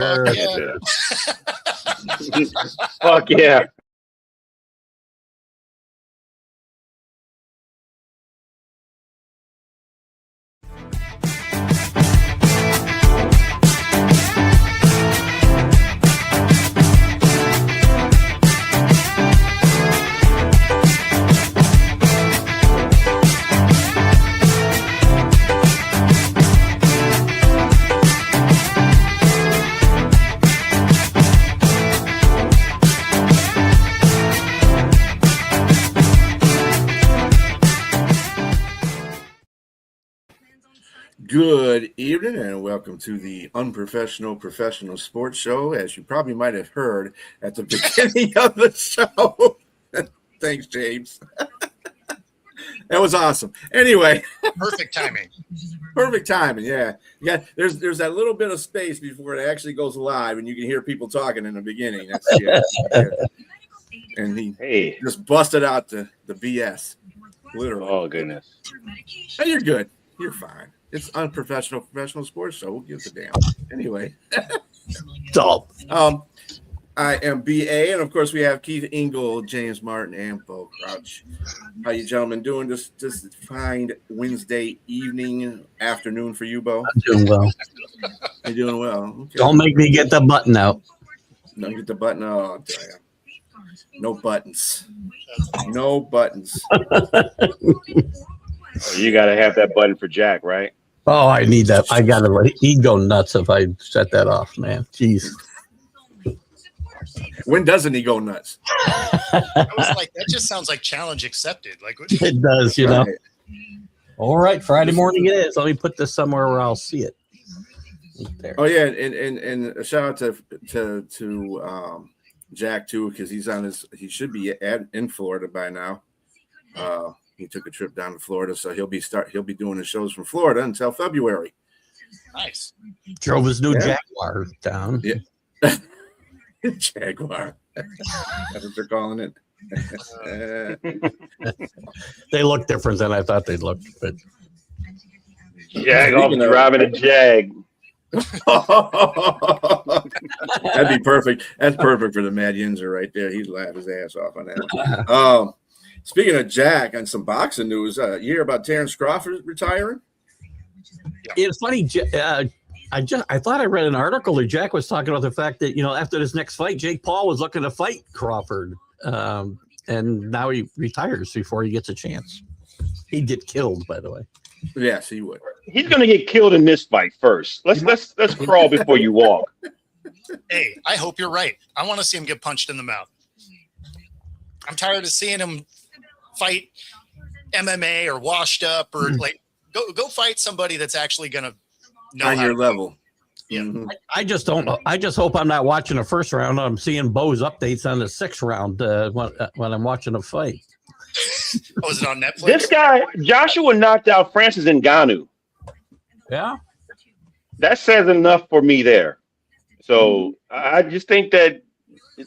Yeah. Fuck yeah. Good evening and welcome to the Unprofessional Professional Sports Show. As you probably might have heard at the beginning of the show. Thanks, James. That was awesome. Anyway. Perfect timing. Perfect timing, yeah. Yeah, there's that little bit of space before it actually goes live and you can hear people talking in the beginning. That's yeah. And he just busted out the BS. Literally. Oh goodness. Oh, you're good. You're fine. It's Unprofessional Professional Sports Show. Who gives a damn? Anyway. I am BA, and of course we have Keith Ingle, James Martin, and Bo Crouch. How you gentlemen doing this fine Wednesday evening, afternoon for you, Bo? I'm doing well. You're doing well. Okay. Don't make me get the button out. Don't get the button. Oh, damn. No buttons. No buttons. You got to have that button for Jack, right? Oh, I need that. I got to he'd go nuts if I set that off, man. Jeez. When doesn't he go nuts? I was like, that just sounds like challenge accepted. Like it does, you know. All right, Friday morning it is. Let me put this somewhere where I'll see it. There. Oh yeah, and a shout out to Jack too, because he should be in Florida by now. He took a trip down to Florida, so he'll be doing his shows from Florida until February. Nice. Drove his new Jaguar down. Yeah. Jaguar. That's what they're calling it. They look different than I thought they'd look. But Jag off driving a Jag. That'd be perfect. That's perfect for the Mad Yinzer right there. He'd laugh his ass off on that. Speaking of Jack, and some boxing news, you hear about Terrence Crawford retiring? It's funny. I thought I read an article that Jack was talking about the fact that, after this next fight, Jake Paul was looking to fight Crawford, and now he retires before he gets a chance. He'd get killed, by the way. Yes, he would. He's going to get killed in this fight first. Let's crawl before you walk. Hey, I hope you're right. I want to see him get punched in the mouth. I'm tired of seeing him fight MMA or washed up or go fight somebody that's actually going to know on your level. Yeah. Mm-hmm. I just don't know. I just hope I'm not watching the first round. I'm seeing Bo's updates on the sixth round when I'm watching a fight. Oh, is it on Netflix? This guy, Joshua, knocked out Francis Ngannou. Yeah. That says enough for me there. So I just think that,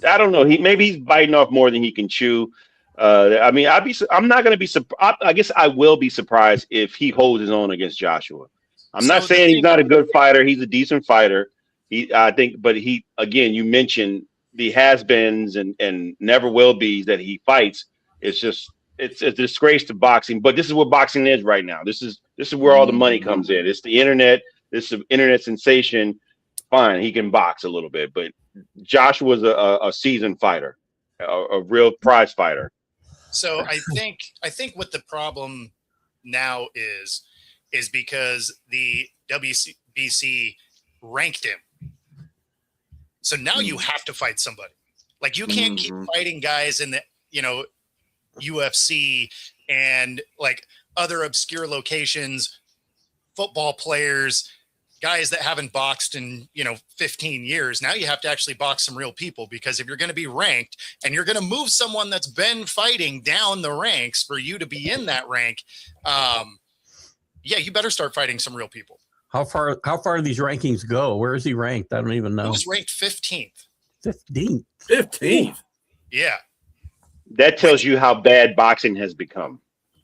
I don't know. Maybe he's biting off more than he can chew. I'm not going to be surprised. I guess I will be surprised if he holds his own against Joshua. I'm not saying he's not a good fighter. He's a decent fighter. Again, you mentioned the has-beens and never will be's that he fights. It's a disgrace to boxing. But this is what boxing is right now. This is where all the money comes in. It's the internet. This is an internet sensation. Fine, he can box a little bit, but Joshua's a seasoned fighter, a real prize fighter. So I think what the problem now is because the WBC ranked him. So now you have to fight somebody. Like you can't keep fighting guys in the, UFC and like other obscure locations, football players, guys that haven't boxed in, 15 years. Now you have to actually box some real people, because if you're going to be ranked and you're going to move someone that's been fighting down the ranks for you to be in that rank, you better start fighting some real people. How far do these rankings go? Where is he ranked? I don't even know. He was ranked 15th. 15th. Yeah. That tells you how bad boxing has become.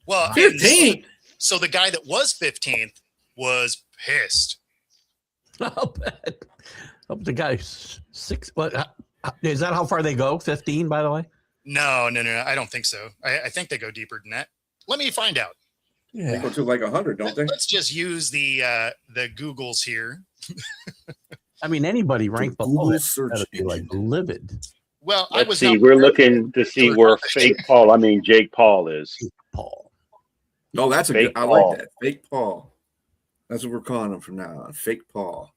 Well, 15th. So the guy that was 15th was pissed. How bad? Oh, the guy's six. What is that? How far they go? 15, by the way. No. I don't think so. I think they go deeper than that. Let me find out. They go to like 100, don't they? Let's just use the Googles here. I mean, anybody ranked below Google it search gotta be like livid. Well, Let's see. We're looking to see where Jake Paul is. Paul. No, that's a Fake good. I Paul. like that. Fake Paul. That's what we're calling him from now on. Fake Paul.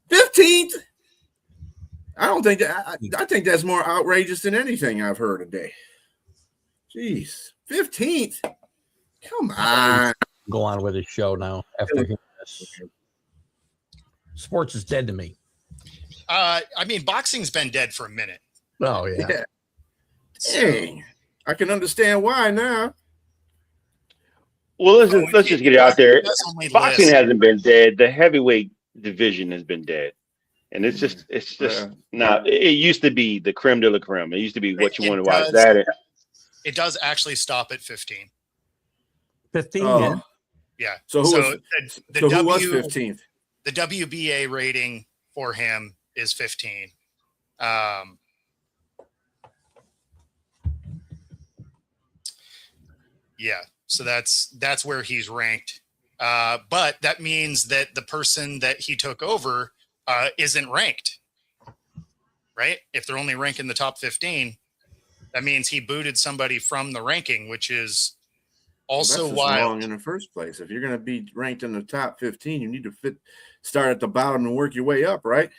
15th. I don't think that. I think that's more outrageous than anything I've heard today. Jeez, 15th. Come on. Go on with his show now. After hearing this, sports is dead to me. I mean, boxing's been dead for a minute. Oh yeah. Dang. I can understand why now. Well, let's just get it out there. That's only Boxing list. hasn't been dead. The heavyweight division has been dead, and it's just Yeah. now. It used to be the creme de la creme. It used to be what you It want to watch. does. That It does actually stop at 15. 15. Oh. Yeah. Yeah. So who was? the So who was W- 15th? the WBA rating for him is 15. Yeah, so that's where he's ranked. But that means that the person that he took over isn't ranked, right? If they're only ranking the top 15, that means he booted somebody from the ranking, which is also That's just wild. wrong in the first place. If you're going to be ranked in the top 15, you need to start at the bottom and work your way up, right?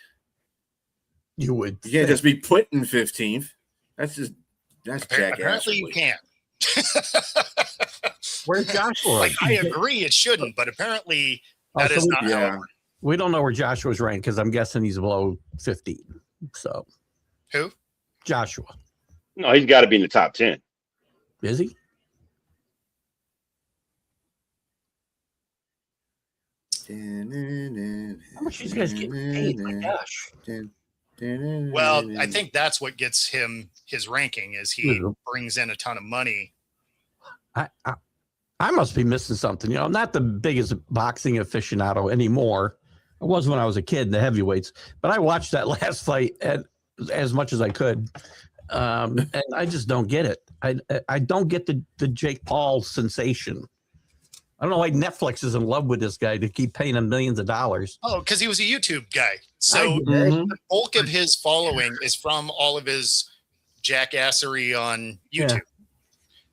You would. You can't just be put in 15th. That's jackass. Apparently, you can't. Where's Joshua? Like, I agree, it shouldn't, but apparently that is not how it Yeah. works. We don't know where Joshua's ranked because I'm guessing he's below 15. So Who? Joshua, no, he's got to be in the top 10. is he? How much these guys getting paid? My gosh. Well, I think that's what gets him his ranking is he brings in a ton of money. I must be missing something. You know, I'm not the biggest boxing aficionado anymore. I was when I was a kid in the heavyweights, but I watched that last fight as much as I could. And I just don't get it. I don't get the Jake Paul sensation. I don't know why Netflix is in love with this guy to keep paying him millions of dollars. Oh, because he was a YouTube guy. So Mhm. the bulk of his following is from all of his jackassery on YouTube. Yeah.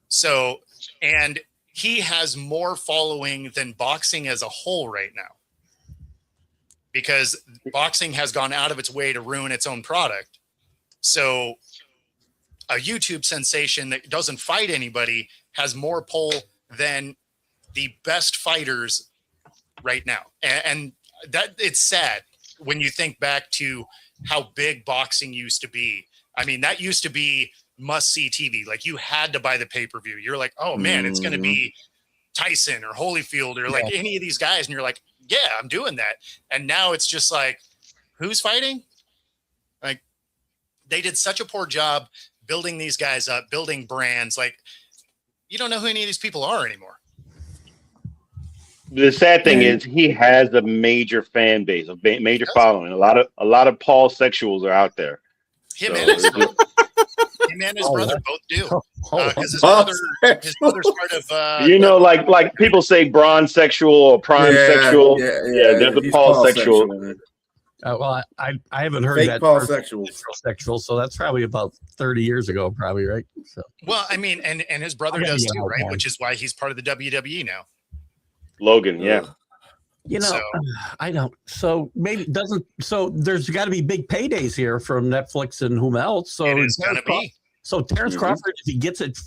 So, and he has more following than boxing as a whole right now. Because boxing has gone out of its way to ruin its own product. So a YouTube sensation that doesn't fight anybody has more pull than the best fighters right now. And that it's sad when you think back to how big boxing used to be. I mean, that used to be must-see TV. Like, you had to buy the pay-per-view. You're like, oh man, it's going to be Tyson or Holyfield or like any of these guys. And you're like, yeah, I'm doing that. And now it's just like, who's fighting? Like, they did such a poor job building these guys up, building brands. Like, you don't know who any of these people are anymore. The sad thing is he has a major fan base, a major following. A lot of Paul sexuals are out there. Him So and his it's just- Him and his brother both do. Because his Oh, brother's part of you know, like people say bronze sexual or prime sexual. Yeah, there's a he's Paul sexual. Well, I haven't heard Fake that Paul term, sexual. sexual, so that's probably about 30 years ago, probably, right? So well, I mean, and his brother Yeah, does yeah, too, right? okay. Which is why he's part of the WWE now. Logan, yeah. you know, So- I don't. So maybe doesn't. So there's got to be big paydays here from Netflix and whom else. So It is gonna be. So Terrence Mhm. Crawford, if he gets it,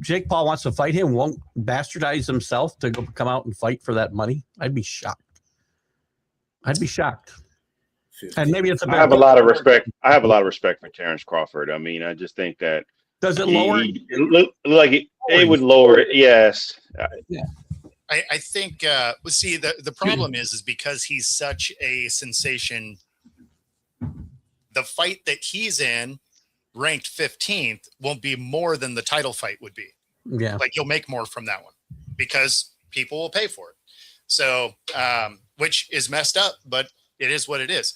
Jake Paul wants to fight him, won't bastardize himself to come out and fight for that money. I'd be shocked. And maybe it's a I have a lot of respect. I have a lot of respect for Terrence Crawford. I mean, I just think that Does it lower? it would lower it. Yes. I think see the problem is because he's such a sensation, the fight that he's in ranked 15th won't be more than the title fight would be. Yeah. Like, you'll make more from that one because people will pay for it. So which is messed up, but it is what it is.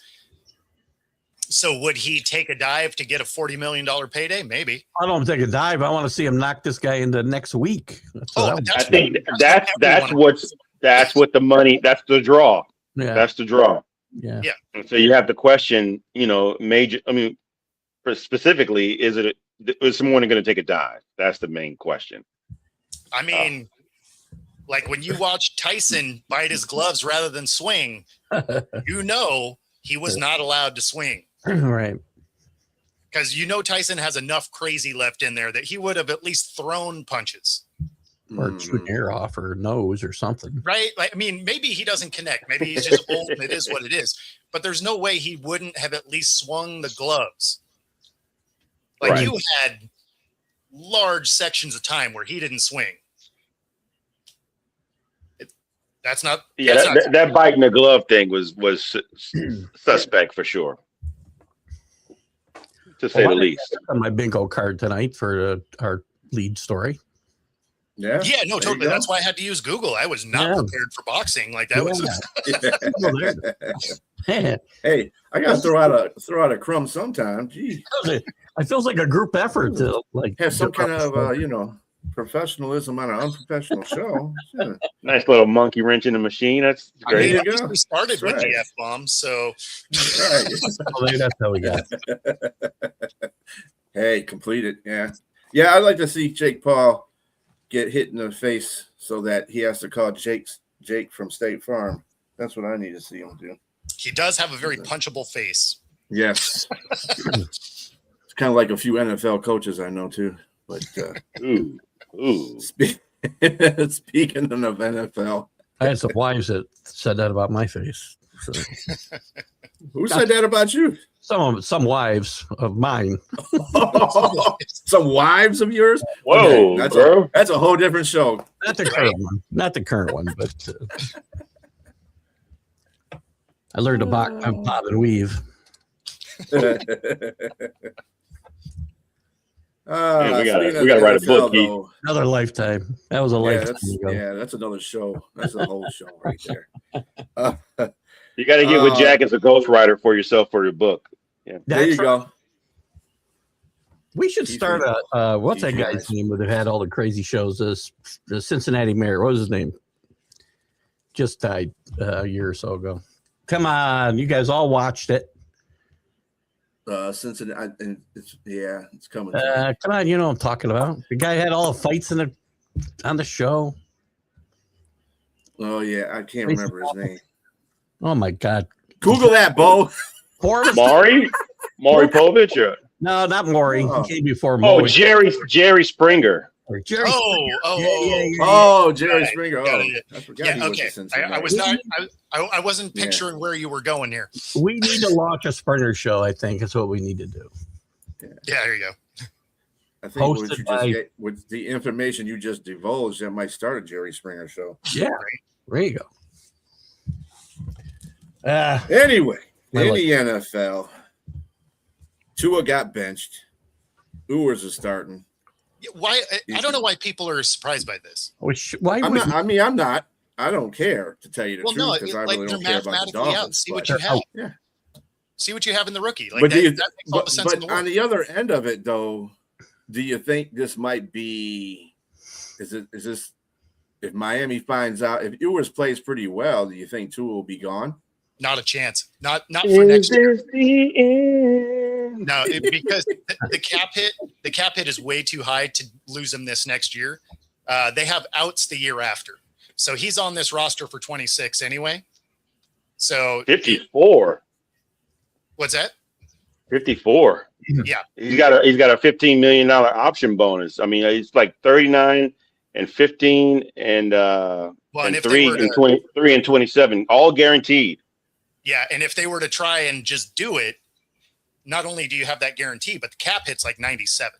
So would he take a dive to get a $40 million payday? Maybe. I don't take a dive. I want to see him knock this guy into next week. I think that's what the money. That's the draw. Yeah. That's the draw. Yeah. Yeah. And so you have the question. Major. I mean, specifically, is someone going to take a dive? That's the main question. I mean, like when you watch Tyson bite his gloves rather than swing, he was not allowed to swing. Right. Because Tyson has enough crazy left in there that he would have at least thrown punches. Or shoot an ear off or nose or something. Right? Like, I mean, maybe he doesn't connect. Maybe he's just old and it is what it is. But there's no way he wouldn't have at least swung the gloves. Like Right. you had large sections of time where he didn't swing. That biting the glove thing was suspect for sure, to say the least. On my bingo card tonight for our lead story. Yeah. Yeah, no, There you totally. go. That's why I had to use Google. I was not prepared for boxing. Like that was Hey, I gotta throw out a crumb sometime. Gee, it feels like a group effort to like have some kind of professionalism on an unprofessional show. Sure. Nice little monkey wrench in the machine. That's I great. mean, There at you least go. we started That's with right. the F-bomb, so Right. that's how we got. Hey, completed. Yeah. I'd like to see Jake Paul get hit in the face so that he has to call Jake from State Farm. That's what I need to see him do. he does have a very punchable face. Yes. It's kind of like a few NFL coaches I know too. But Ooh. speaking of NFL, I had some wives that said that about my face. So, who said that about you? some wives of mine. Some wives of yours? Whoa, Okay, bro. that's a whole different show. Not the current one. Not the current one, but I learned to bob and weave. We gotta write a book, Keith. Another lifetime. That was a lifetime ago. That's another show. That's a whole show right there. You got to get with Jack as a ghostwriter for yourself for your book. Yeah. There you go. We should start what's that guy's name that had all the crazy shows? The Cincinnati mayor. What was his name? Just died a year or so ago. Come on, you guys all watched it. Cincinnati, and it's coming. Come on, you know what I'm talking about. The guy had all the fights on the show. Oh yeah, I can't remember his name. Oh my God! Google that, Bo. Maury Povich? Or? No, not Maury. Oh. He came before Oh, Maury. Jerry Springer. Or Jerry. Oh, Jerry Right. Springer. Got Oh, it. I forgot Yeah, he went okay. to Cincinnati. I was not. I wasn't Yeah. picturing where you were going here. We need to launch a Springer show. I think is what we need to do. Yeah, there you go. I think what Hosted you by- with the information you just divulged, that might start a Jerry Springer show. Yeah, there you go. Anyway, My in life. the NFL, Tua got benched. Ewers is starting. Yeah, why? I don't know why people are surprised by this. Why I'm would not. I'm not. I don't care, to tell you the Well, truth, no, because I like really they're don't care about the mathematically out. Dolphins. See what but- you have. Yeah. See what you have in the rookie. Like But that, do you, that makes all the sense in the but on world. the other end of it, though, do you think this might be? Is this? If Miami finds out, if Ewers plays pretty well, do you think Tua will be gone? Not a chance. Not for next year. No, because the cap hit is way too high to lose him this next year. They have outs the year after, so he's on this roster for 26 anyway. So 54. what's that? 54. Yeah. He's got a $15 million option bonus. I mean, it's like 39 and 15 and Well, and if 3 they were and to, 23 and 27, all guaranteed. yeah, and if they were to try and just do it, not only do you have that guarantee, but the cap hit's like 97.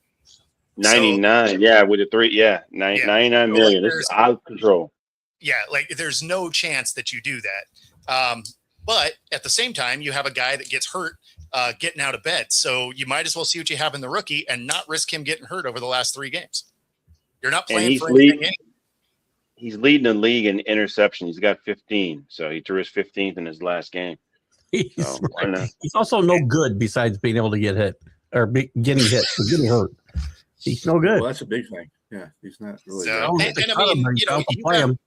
99, yeah, with the 99 million. This is out of control. Yeah, like there's no chance that you do that. But at the same time, you have a guy that gets hurt getting out of bed. So you might as well see what you have in the rookie and not risk him getting hurt over the last 3 games. You're not playing he's for anything. He's leading the league in interception. He's got 15, so he threw his 15th in his last game. He's, So, why not? he's also no good besides being able to get hit or getting hit, or getting hurt. He's no good. Well, that's a big thing. Yeah, he's not really. So, good. and I mean,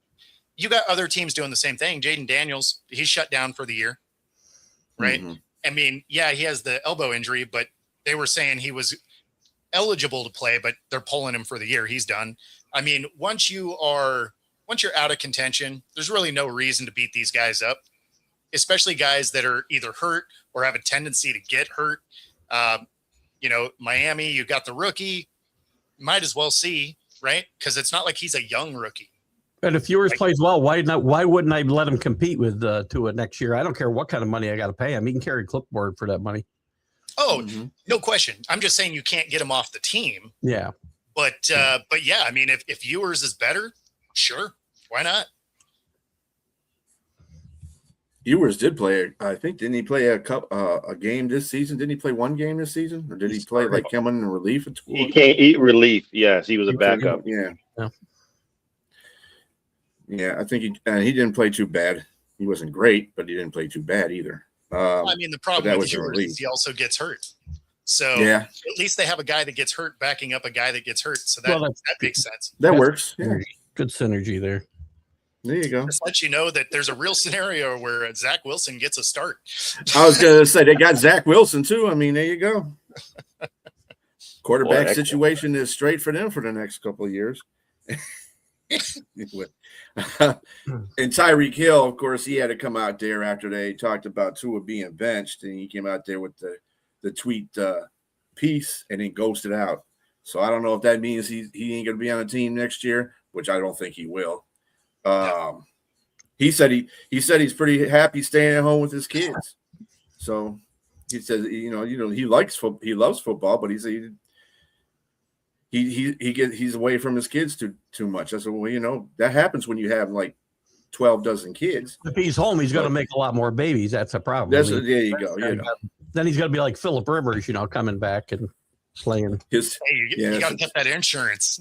you got other teams doing the same thing. Jaden Daniels, he's shut down for the year, right? Mhm. I mean, yeah, he has the elbow injury, but they were saying he was eligible to play, but they're pulling him for the year. He's done. I mean, once you're out of contention, there's really no reason to beat these guys up, especially guys that are either hurt or have a tendency to get hurt. Miami, you got the rookie, might as well see, right? Because it's not like he's a young rookie. And if Ewers plays well, why wouldn't I let him compete with Tua next year? I don't care what kind of money I got to pay him. He can carry a clipboard for that money. Oh, no question. I'm just saying you can't get him off the team. Yeah. But yeah, I mean, if Ewers is better, sure. Why not? Ewers did play. I think didn't he play a game this season? Didn't he play one game this season, or did he play like coming in relief? He can't eat relief. Yes, he was a backup. Yeah. I think he didn't play too bad. He wasn't great, but he didn't play too bad either. I mean, the problem with a Ewers relief. is he also gets hurt. So Yeah. at least they have a guy that gets hurt backing up a guy that gets hurt. So that makes sense. That works. Yeah. Good synergy there. There you go. Just let you know that there's a real scenario where Zach Wilson gets a start. I was going to say they got Zach Wilson too. I mean, there you go. Quarterback situation is straight for them for the next couple of years. And Tyreek Hill, of course, he had to come out there after they talked about Tua being benched, and he came out there with the tweet piece and then ghosted out. So I don't know if that means he ain't going to be on the team next year, which I don't think he will. He said he's pretty happy staying at home with his kids. So he says, he loves football, but he said he's away from his kids too much. I said, well, that happens when you have like 12 dozen kids. If he's home, he's going to make a lot more babies. That's a problem. There you go. Then he's going to be like Phillip Rivers, coming back and slaying. You got to get that insurance.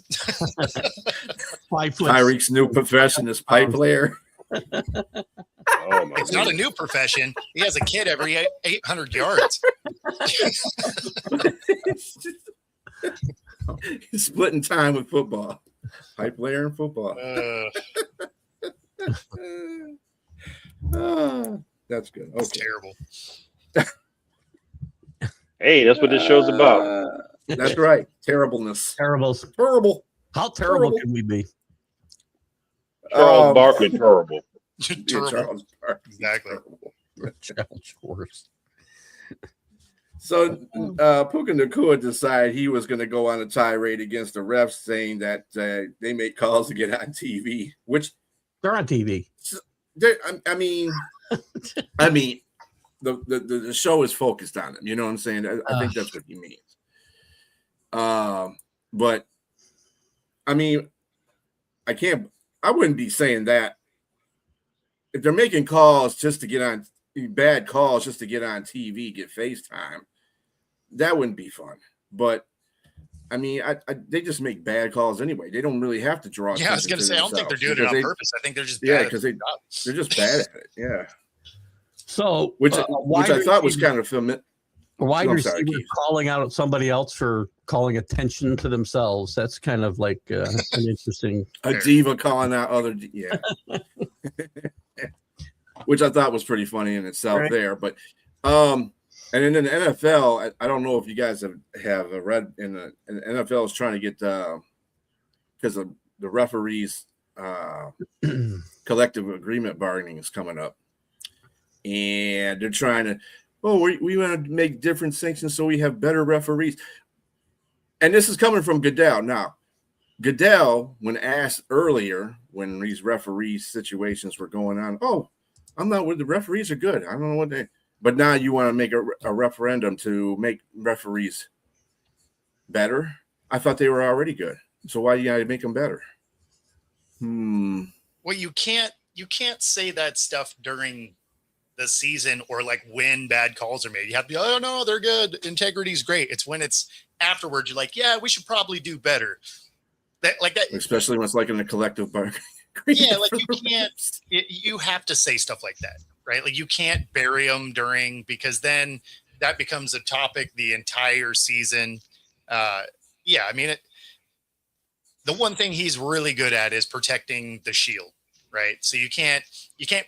Tyreek's new profession is pipe layer. It's not a new profession. He has a kid every 800 yards. He's splitting time with football. Pipe layer and football. That's good. That's terrible. Hey, that's what this show's about. That's right. Terribleness. Terrible. How terrible can we be? Charles Barkley, terrible. Terrible. Exactly. Charles Schwartz. So Puka Nacua decided he was going to go on a tirade against the refs, saying that they make calls to get on TV, which they're on TV. I mean, the show is focused on them. You know what I'm saying? I think that's what he means. But I mean, I wouldn't be saying that if they're making calls just to get on bad calls, just to get on TV, get FaceTime, that wouldn't be fun. But I mean, they just make bad calls anyway. They don't really have to draw. Yeah, I was going to say, I don't think they're doing it on purpose. I think they're just bad because they're just bad at it. Yeah. So, which I thought was kind of filming. Wide receivers calling out at somebody else for calling attention to themselves. That's kind of like an interesting. A diva calling out other. Yeah. Which I thought was pretty funny in itself there. But, and in the NFL, I don't know if you guys have read the NFL is trying to get, because of the referees collective agreement bargaining is coming up. And they're trying to, we want to make different sanctions so we have better referees. And this is coming from Goodell. Now, Goodell, when asked earlier when these referee situations were going on, I'm not with the referees are good. I don't know what but now you want to make a referendum to make referees better? I thought they were already good. So why do you got to make them better? Well, you can't say that stuff during the season or like when bad calls are made. You have to be, oh no, they're good. Integrity's great. It's when it's afterwards. You're like, yeah, we should probably do better. That. Especially when it's like in a collective Yeah, like you can't. You have to say stuff like that, right? Like you can't bury them because then that becomes a topic the entire season. Yeah, I mean, the one thing he's really good at is protecting the shield, right? So you can't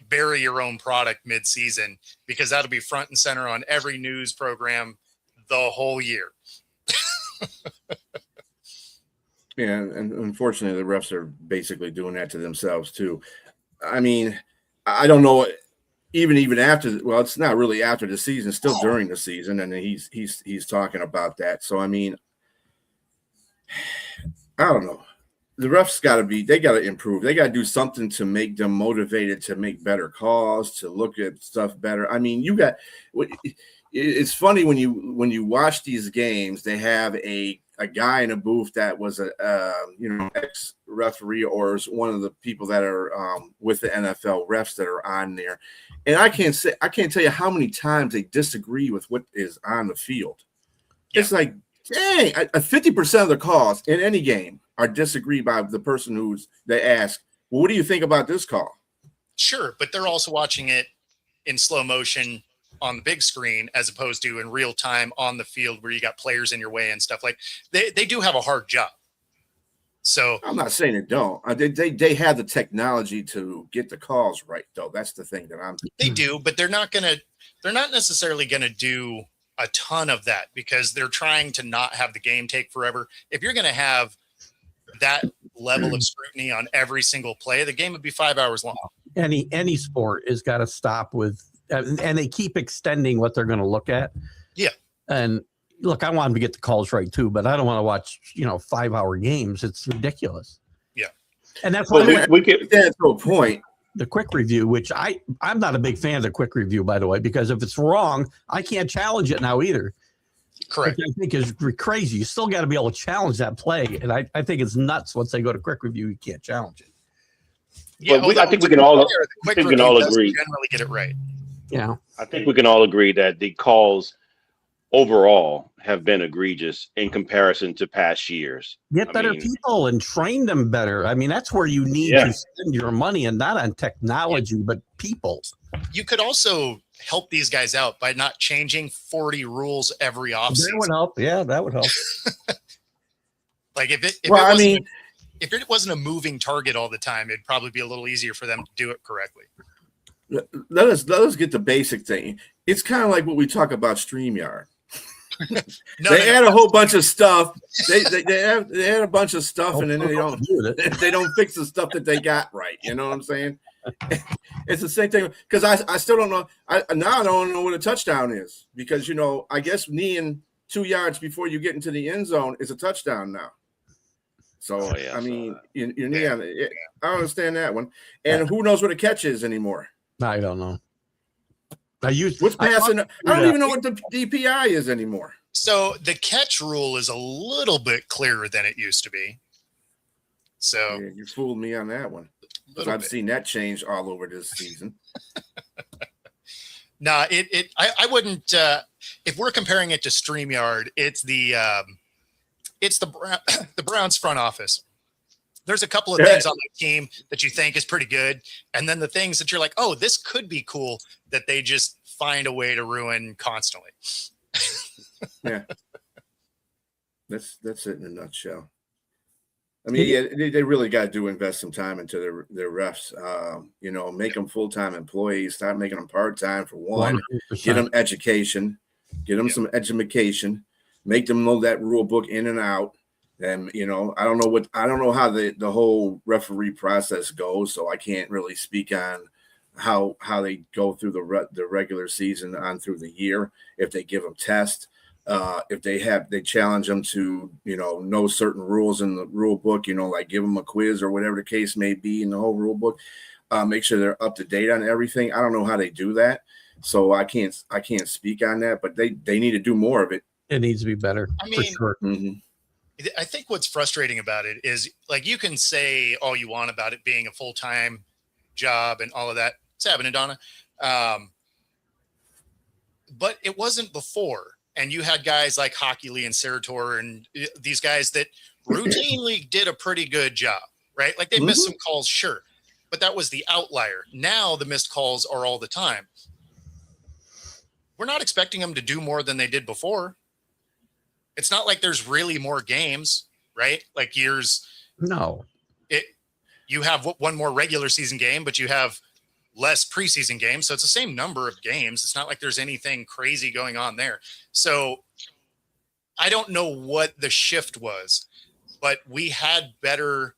bury your own product mid-season because that'll be front and center on every news program the whole year. Yeah, and unfortunately, the refs are basically doing that to themselves too. I mean, I don't know. Even after, well, it's not really after the season, still during the season, and he's talking about that. So I mean, I don't know. The refs they got to improve. They got to do something to make them motivated to make better calls, to look at stuff better. I mean, it's funny when you watch these games, they have a guy in a booth that was a ex referee or is one of the people that are with the NFL refs that are on there, and I can't tell you how many times they disagree with what is on the field. Yeah. It's like, dang, 50% of the calls in any game are disagreed by the person they ask, well, what do you think about this call? Sure, but they're also watching it in slow motion on the big screen as opposed to in real time on the field where you got players in your way and stuff. Like they do have a hard job. So I'm not saying they don't. They have the technology to get the calls right, though. That's the thing that they do, but they're not necessarily gonna do a ton of that because they're trying to not have the game take forever. If you're gonna have that level of scrutiny on every single play, the game would be 5 hours long. Any sport has got to stop with, and they keep extending what they're going to look at. Yeah. And look, I want them to get the calls right too, but I don't want to watch 5-hour games. It's ridiculous. Yeah. And that's why we get that to a point. The quick review, which I'm not a big fan of the quick review, by the way, because if it's wrong, I can't challenge it now either. Correct. Which I think is crazy. You still got to be able to challenge that play. And I think it's nuts once they go to quick review, you can't challenge it. Yeah, I think we can all agree. Generally get it right. Yeah. I think we can all agree that the calls overall have been egregious in comparison to past years. Get better people and train them better. I mean, that's where you need to spend your money, and not on technology, but people. You could also help these guys out by not changing 40 rules every offseason. That would help. Yeah, that would help. Like if it wasn't a moving target all the time, it'd probably be a little easier for them to do it correctly. Let us get the basic thing. It's kind of like what we talk about StreamYard. They add a whole bunch of stuff. They add a bunch of stuff, and then they don't fix the stuff that they got right. You know what I'm saying? It's the same thing because I still don't know. I don't know what a touchdown is because I guess kneeing 2 yards before you get into the end zone is a touchdown now. So I mean, you knee on it. I understand that one. And who knows what a catch is anymore? I don't know. What's passing? I don't even know what the DPI is anymore. So the catch rule is a little bit clearer than it used to be. So you fooled me on that one. I've seen that change all over this season. No, I wouldn't. If we're comparing it to StreamYard, it's the Browns front office. There's a couple of things on the team that you think is pretty good, and then the things that you're like, oh, this could be cool, that they just find a way to ruin constantly. Yeah, that's it in a nutshell. I mean, they really got to invest some time into their refs. Make them full-time employees. Stop making them part-time for one. 100%. Get them education. Get them some education. Make them know that rule book in and out. And I don't know how the whole referee process goes, so I can't really speak on how they go through the regular season on through the year. If they give them tests, if they challenge them to know certain rules in the rule book, like give them a quiz or whatever the case may be in the whole rule book. Make sure they're up to date on everything. I don't know how they do that, so I can't speak on that. But they need to do more of it. It needs to be better. I mean, for sure. Mm-hmm. I think what's frustrating about it is, like, you can say all you want about it being a full-time job and all of that. It's happening, Donna. But it wasn't before. And you had guys like Hockey Lee and Sarator and these guys that routinely did a pretty good job, right? Like they missed some calls, sure. but that was the outlier. Now the missed calls are all the time. We're not expecting them to do more than they did before. It's not like there's really more games, right? Like you have one more regular season game, but you have less preseason games. So it's the same number of games. It's not like there's anything crazy going on there. So I don't know what the shift was, but we had better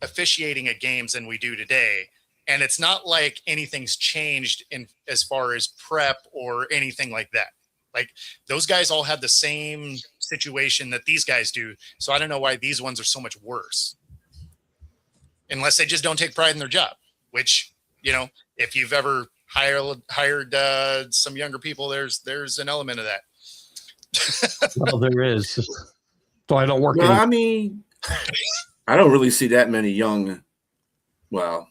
officiating at games than we do today. And it's not like anything's changed in as far as prep or anything like that. Like those guys all have the same situation that these guys do. So I don't know why these ones are so much worse. Unless they just don't take pride in their job, which, if you've ever hired some younger people, there's an element of that. Well, there is. So I don't work. Well, I mean, I don't really see that many young. Well,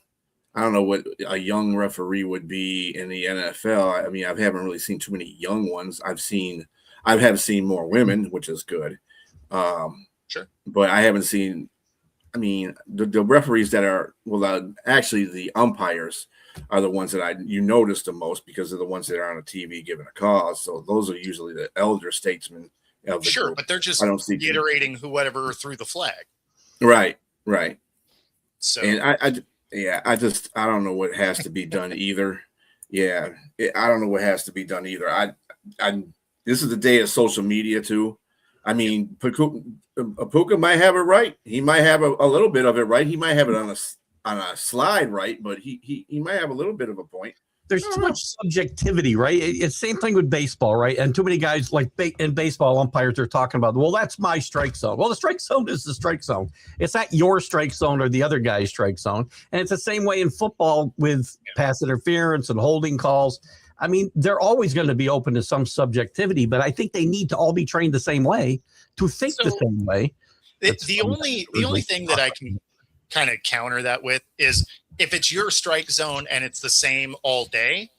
I don't know what a young referee would be in the NFL. I mean, I haven't really seen too many young ones. I have seen more women, which is good. Sure, but I haven't seen. I mean, the referees that are actually the umpires are the ones that you notice the most because they're the ones that are on the TV giving a call. So those are usually the elder statesmen. Sure, but they're just reiterating whoever threw the flag. Right. So, and I don't know what has to be done either. Yeah, I don't know what has to be done either. This is the day of social media too. I mean, Puka might have it right. He might have a little bit of it right. He might have it on a slide right, but he might have a little bit of a point. There's too much subjectivity, right? It's same thing with baseball, right? And too many guys like in baseball umpires are talking about, well, that's my strike zone. Well, the strike zone is the strike zone. It's not your strike zone or the other guy's strike zone. And it's the same way in football with pass interference and holding calls. I mean, they're always going to be open to some subjectivity, but I think they need to all be trained the same way to think the same way. The only thing that I can kind of counter that with is if it's your strike zone and it's the same all day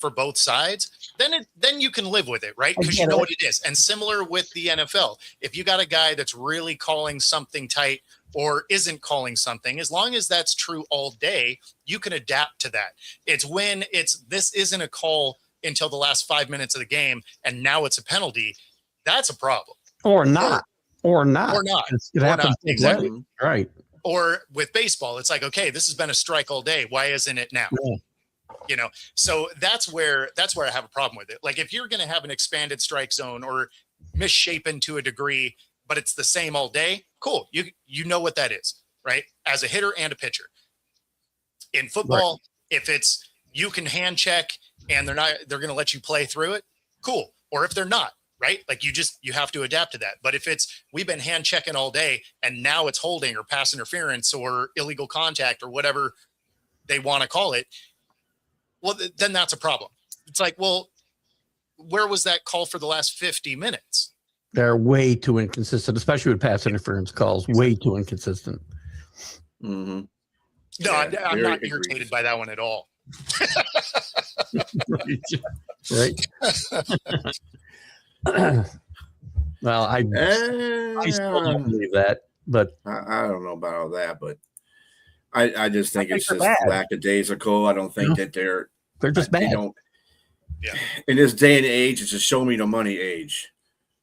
for both sides, then you can live with it, right? Because you know what it is. And similar with the NFL, if you got a guy that's really calling something tight or isn't calling something, as long as that's true all day, you can adapt to that. It's when this isn't a call until the last 5 minutes of the game and now it's a penalty. That's a problem. Or not. Exactly. Right. Or with baseball, it's like, okay, this has been a strike all day. Why isn't it now? Yeah. So that's where I have a problem with it. Like if you're going to have an expanded strike zone or misshapen to a degree, but it's the same all day, cool. You know what that is, right? As a hitter and a pitcher. In football, if it's you can hand check and they're going to let you play through it, cool. Or if they're not, right? Like you have to adapt to that. But if it's we've been hand checking all day and now it's holding or pass interference or illegal contact or whatever they want to call it, well, then that's a problem. It's like, well, where was that call for the last 50 minutes? They're way too inconsistent, especially with pass interference calls. Way too inconsistent. Mm-hmm. No, I'm not irritated by that one at all. Right. Well, I still don't believe that, but I don't know about all that, but I just think it's just lackadaisical. I don't think that they're just bad. In this day and age, it's a show me the money age.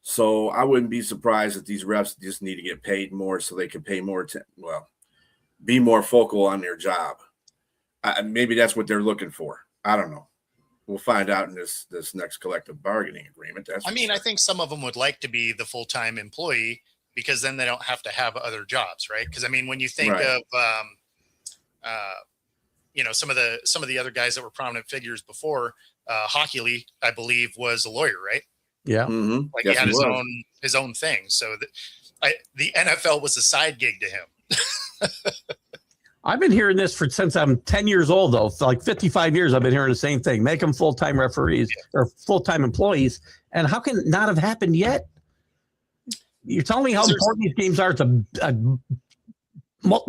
So I wouldn't be surprised if these refs just need to get paid more so they can pay more be more focal on their job. Maybe that's what they're looking for. I don't know. We'll find out in this next collective bargaining agreement. I think some of them would like to be the full-time employee because then they don't have to have other jobs, right? Because I mean, when you think of some of the other guys that were prominent figures before, Hockey Lee, I believe, was a lawyer, right? Yeah, mm-hmm. Like he had his own thing. So the NFL was a side gig to him. I've been hearing this since I'm 10 years old, though. For like 55 years, I've been hearing the same thing. Make them full-time referees or full-time employees. And how can it not have happened yet? You're telling me how important these games are. It's a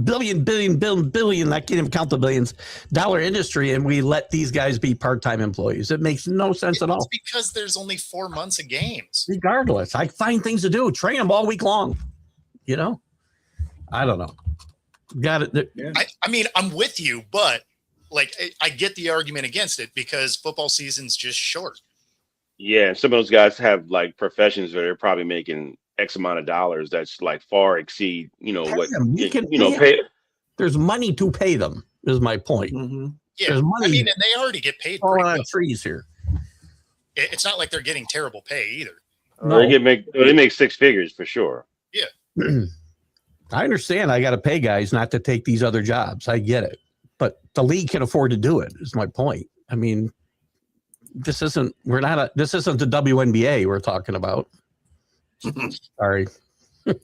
billion, I can't even count the billions, dollar industry, and we let these guys be part-time employees. It makes no sense at all. It's because there's only 4 months of games. Regardless, I find things to do. Train them all week long. I don't know. Got it. Yeah. I mean, I'm with you, but like I get the argument against it because football season's just short. Yeah, some of those guys have like professions where they're probably making X amount of dollars that's like far exceed, Pay what them. You can you know, pay pay. There's money to pay them, is my point. Mm-hmm. Yeah, There's money I mean, and they already get paid. falling Pretty on well. trees here. It's not like they're getting terrible pay either. No. They make six figures for sure. I understand I got to pay guys not to take these other jobs. I get it. But the league can afford to do it, is my point. I mean, this isn't the WNBA we're talking about. Sorry. Their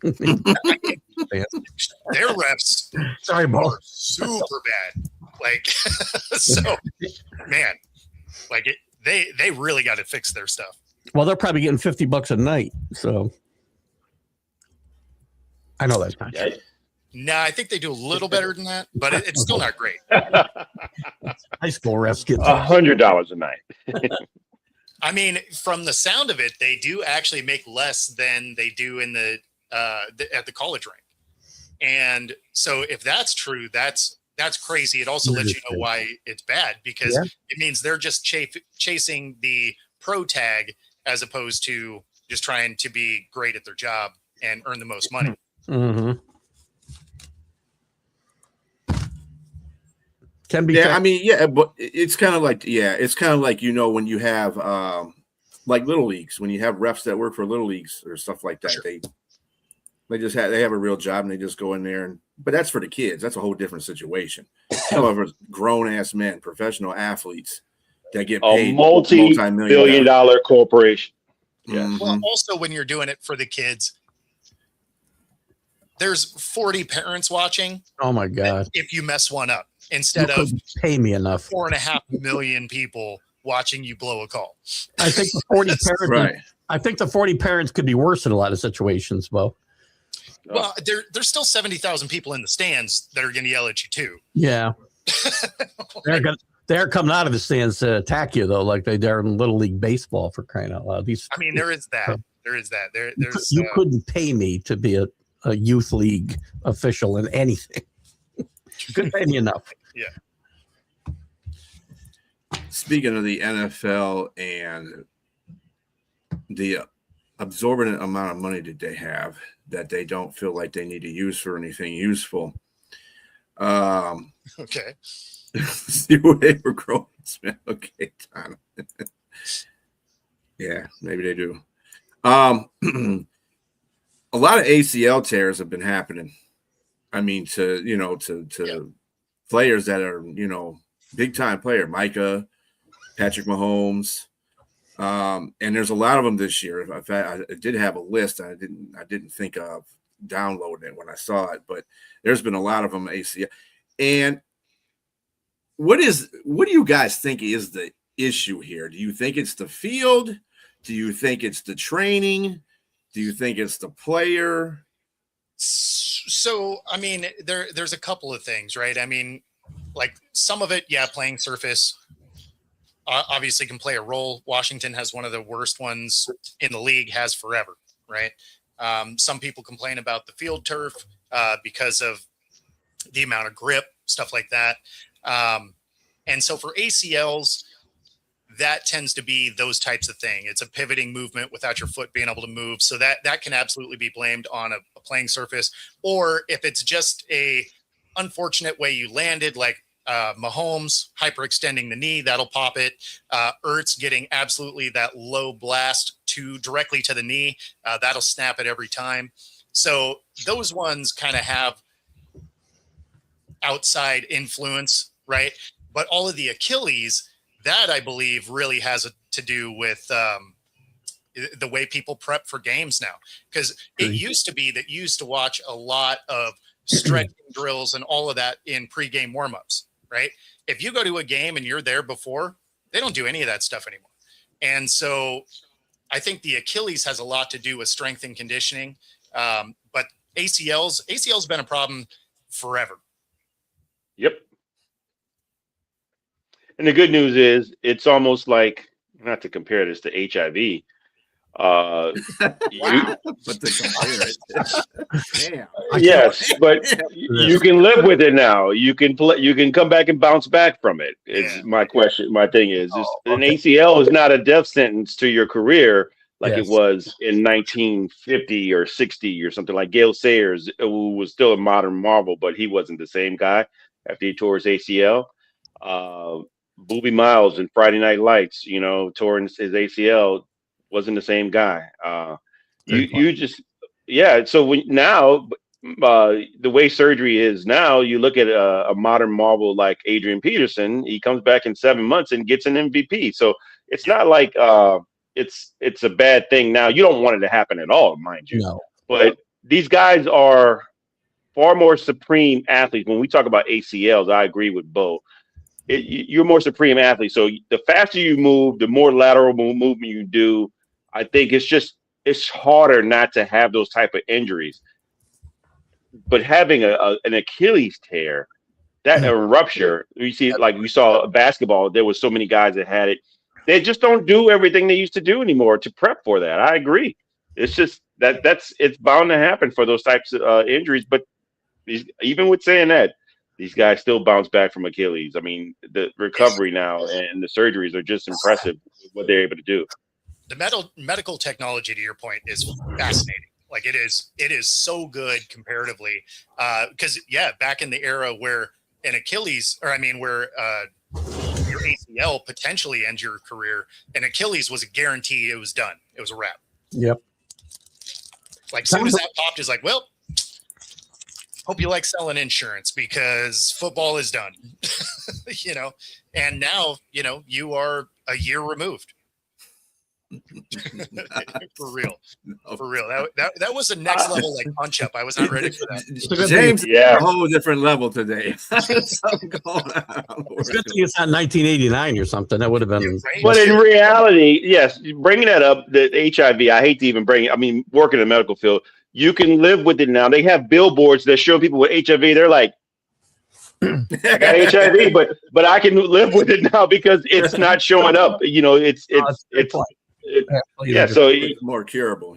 refs Sorry, Bo. are super bad. Like, so, man, like they really got to fix their stuff. Well, they're probably getting $50 a night. So I know that's not true. Yeah. No, I think they do a little better than that, but it's still not great. High school refs get $100 a night. I mean, from the sound of it, they do actually make less than they do in at the college rank. And so if that's true, that's crazy. It also lets you know why it's bad, because it means they're just chasing the pro tag as opposed to just trying to be great at their job and earn the most money. Mm-hmm. Can be. Yeah, I mean, yeah, but it's kind of like, when you have like little leagues, when you have refs that work for little leagues or stuff like that, Sure. they have a real job and they just go in there but that's for the kids. That's a whole different situation. However, grown ass men, professional athletes that get paid a multi-billion-dollar corporation. Yeah. Mm-hmm. Well, also when you're doing it for the kids, there's 40 parents watching. Oh my God! If you mess one up, instead of pay me enough, 4.5 million people watching you blow a call. I think the 40 parents. Right. I think the 40 parents could be worse in a lot of situations, Bo. Well, there's still 70,000 people in the stands that are going to yell at you too. Yeah, they're coming out of the stands to attack you though, like they dare in Little League baseball, for crying out loud. I mean, there is that. There's you couldn't pay me to be a youth league official in anything. You couldn't pay me enough. Yeah. Speaking of the NFL and the absorbent amount of money that they have that they don't feel like they need to use for anything useful. Okay. See where they were growing. Okay, Tom. Yeah, maybe they do. A lot of ACL tears have been happening. I mean, to players that are, big time player, Micah, Patrick Mahomes. And there's a lot of them this year. In fact, I did have a list. I didn't think of downloading it when I saw it, but there's been a lot of them ACL. And what do you guys think is the issue here? Do you think it's the field? Do you think it's the training? Do you think it's the player? So, I mean, there's a couple of things, right? I mean, like some of it, playing surface obviously can play a role. Washington has one of the worst ones in the league, has forever, right? Some people complain about the field turf because of the amount of grip, stuff like that. And so for ACLs, that tends to be those types of thing. It's a pivoting movement without your foot being able to move. So that can absolutely be blamed on a playing surface. Or if it's just a unfortunate way you landed, like Mahomes hyperextending the knee, that'll pop it. Ertz getting absolutely that low blast directly to the knee, that'll snap it every time. So those ones kind of have outside influence, right? But all of the Achilles, that I believe really has to do with the way people prep for games now. Because it used to be that you used to watch a lot of stretching drills and all of that in pregame warmups, right? If you go to a game and you're there before, they don't do any of that stuff anymore. And so I think the Achilles has a lot to do with strength and conditioning. But ACL's been a problem forever. Yep. And the good news is it's almost like, not to compare this to HIV, Wow. But to compare it, damn. Yes, but you can live with it now. You can play. You can come back and bounce back from it. Is my question. My thing is, an ACL is not a death sentence to your career like it was in 1950 or 60 or something. Like Gale Sayers, who was still a modern marvel, but he wasn't the same guy after he tore his ACL. Boobie Miles in Friday Night Lights, tore his ACL, wasn't the same guy. You just. Yeah, so now the way surgery is now, you look at a modern marvel like Adrian Peterson. He comes back in 7 months and gets an MVP. So it's not like it's a bad thing now. You don't want it to happen at all, mind you. No. But these guys are far more supreme athletes. When we talk about ACLs, I agree with Bo. You're more supreme athlete. So the faster you move, the more lateral movement you do. I think it's harder not to have those type of injuries. But having an Achilles tear, that a rupture, you see, like we saw basketball, there was so many guys that had it. They just don't do everything they used to do anymore to prep for that. I agree. It's just it's bound to happen for those types of injuries. But even with saying that, these guys still bounce back from Achilles. I mean, the recovery now and the surgeries are just impressive what they're able to do. The medical technology, to your point, is fascinating. Like it is so good comparatively. Because back in the era where an Achilles, where your ACL potentially ends your career, an Achilles was a guarantee. It was done. It was a wrap. Yep. Like as soon as that popped, is like, well, hope you like selling insurance because football is done. And now, you are a year removed. For real. That was the next level, like punch up. I was not ready for that. James, a whole different level today. It's good thing it's not 1989 or something. That would have been. But in reality, yes, bringing that up, the HIV. I hate to even bring it. I mean, working in the medical field, you can live with it now. They have billboards that show people with HIV. They're like, I got HIV, but I can live with it now because it's not showing up. So it's more curable,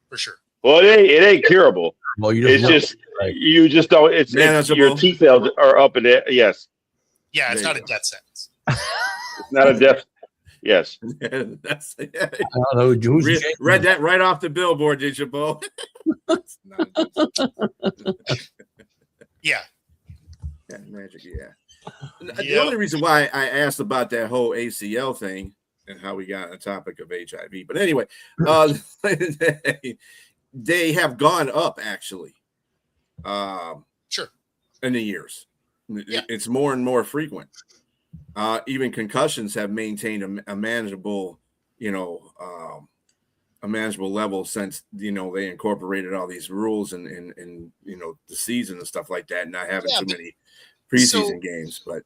for sure. Well, it ain't curable. Well, you just don't. It's your T cells are up in there. Yes. Yeah, it's not a death sentence. It's not a death. Yes. That's, I don't know. Read that right off the billboard, did you, Bo? Yeah. Magic. The only reason why I asked about that whole ACL thing and how we got on the topic of HIV. But anyway, they have gone up actually. Sure. In the years. Yeah. It's more and more frequent. Even concussions have maintained a manageable, a manageable level since, they incorporated all these rules and the season and stuff like that, not having too many preseason games. But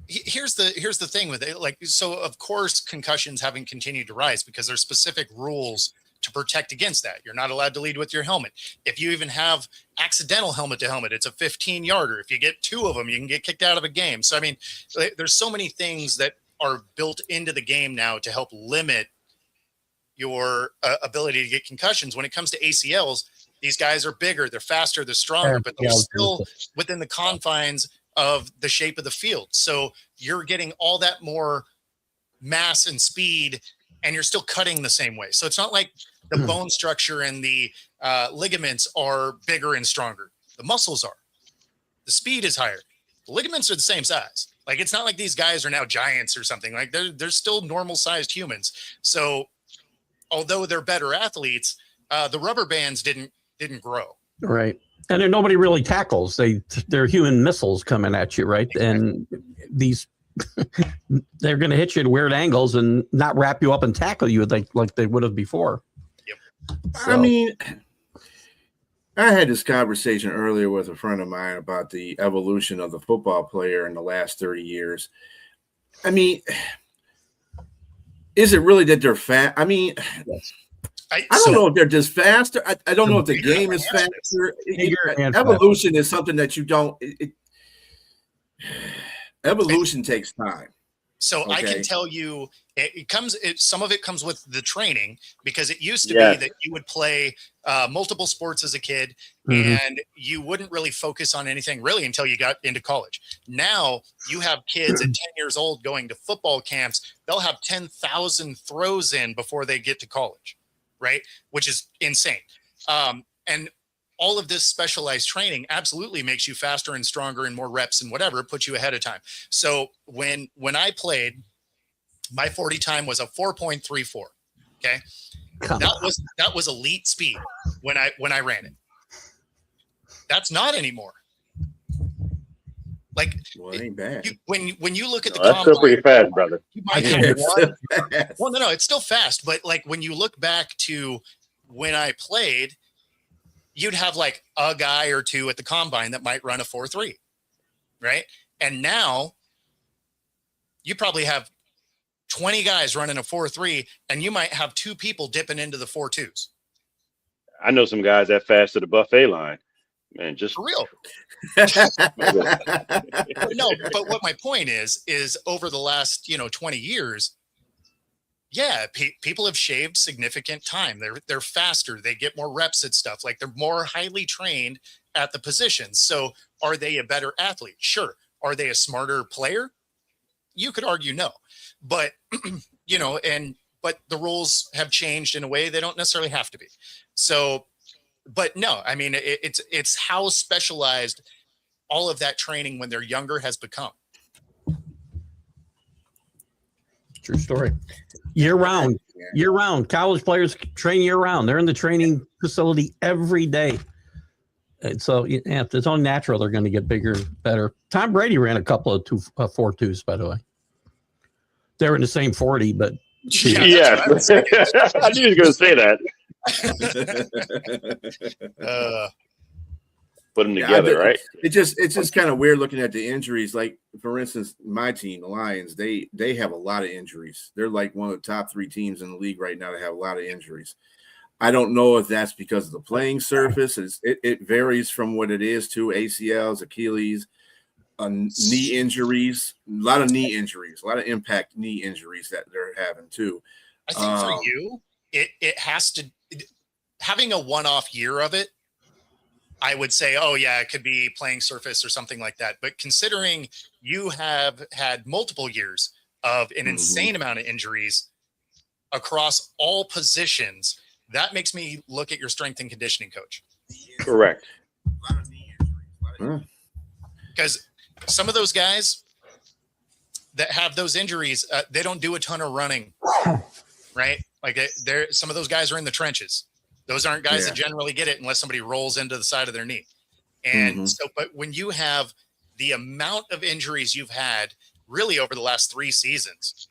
here's the thing with it. Like, so of course concussions haven't continued to rise because there's specific rules to protect against that. You're not allowed to lead with your helmet. If you even have accidental helmet to helmet, it's a 15-yarder. If you get two of them, you can get kicked out of a game. So, I mean, there's so many things that are built into the game now to help limit your ability to get concussions. When it comes to ACLs, these guys are bigger, they're faster, they're stronger, but they're still within the confines of the shape of the field. So you're getting all that more mass and speed, and you're still cutting the same way. So it's not like the bone structure and the ligaments are bigger and stronger. The muscles are. The speed is higher. The ligaments are the same size. Like, it's not like these guys are now giants or something. Like, they're still normal-sized humans. So although they're better athletes, the rubber bands didn't grow. Right. And there nobody really tackles. They're human missiles coming at you, right? Exactly. And these they're going to hit you at weird angles and not wrap you up and tackle you like they would have before. Yep. So. I mean, I had this conversation earlier with a friend of mine about the evolution of the football player in the last 30 years. I mean, is it really that they're fat? I mean, I don't know if they're just faster. I don't know if the game is faster. Evolution is something that you don't. Evolution takes time. So I can Okay. tell you, some of it comes with the training, because it used to Yes. be that you would play multiple sports as a kid, Mhm. and you wouldn't really focus on anything really until you got into college. Now you have kids at 10 years old going to football camps. They'll have 10,000 throws in before they get to college, right? Which is insane. And all of this specialized training absolutely makes you faster and stronger and more reps and whatever, puts you ahead of time. So when I played, my 40 time was a 4.34. Okay. Come on. That was elite speed when I ran it. That's not anymore. Like, Well, it ain't bad. when you look at the That's still combine, pretty fast, brother. you might I have can't- one. Well, no, it's still fast, but like when you look back to when I played, you'd have like a guy or two at the combine that might run a 4.3, right? And now you probably have 20 guys running a 4.3, and you might have 2 people dipping into the 4.2s. I know some guys that fast to the buffet line, man. Just For real. No, but what my point is over the last 20 years, yeah, people have shaved significant time. They're faster. They get more reps at stuff. Like, they're more highly trained at the positions. So are they a better athlete? Sure. Are they a smarter player? You could argue no, but but the rules have changed in a way they don't necessarily have to be. So, but no, I mean, it's how specialized all of that training when they're younger has become. True story. Year round. College players train year round. They're in the training facility every day. And so if it's all natural, they're going to get bigger and better. Tom Brady ran a couple of 4.2s, by the way. They were in the same 40, but yeah. I knew he was going to say that. Put them together, right? It's just kind of weird looking at the injuries. Like, for instance, my team, the Lions, they have a lot of injuries. They're like one of the top 3 teams in the league right now that have a lot of injuries. I don't know if that's because of the playing surface. It varies from what it is to ACLs, Achilles, knee injuries, a lot of knee injuries, a lot of impact knee injuries that they're having too. I think for you, it has to, having a one-off year of it, I would say, oh yeah, it could be playing surface or something like that. But considering you have had multiple years of an insane amount of injuries across all positions, that makes me look at your strength and conditioning coach. Correct. Because some of those guys that have those injuries, they don't do a ton of running, right? Like, some of those guys are in the trenches. Those aren't guys that generally get it unless somebody rolls into the side of their knee. And so, but when you have the amount of injuries you've had really over the last 3 seasons,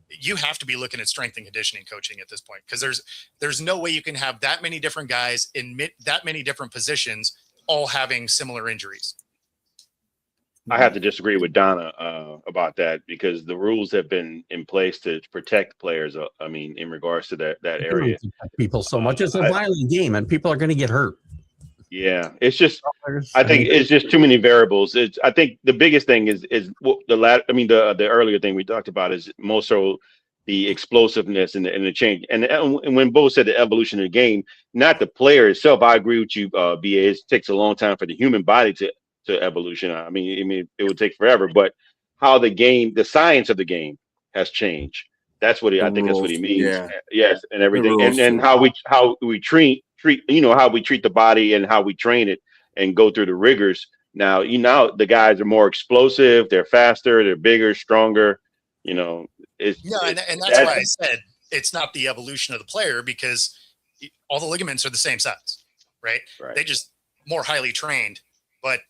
you have to be looking at strength and conditioning coaching at this point, because there's no way you can have that many different guys in that many different positions all having similar injuries. I have to disagree with Donna about that, because the rules have been in place to protect players. I mean, in regards to that area, people so much. It's a violent game, and people are going to get hurt. Yeah, it's just, I think it's just too many variables. I think the biggest thing is the earlier thing we talked about is more so the explosiveness and the change. And when Bo said the evolution of the game, not the player itself. I agree with you, BA. It takes a long time for the human body to evolution. I mean, it would take forever, but how the science of the game has changed. That's what I think that's what he means. Yeah. Yes, and everything, and how we treat how we treat the body and how we train it and go through the rigors. Now, the guys are more explosive, they're faster, they're bigger, stronger. And that's why I said it's not the evolution of the player, because all the ligaments are the same size, right? They just more highly trained. But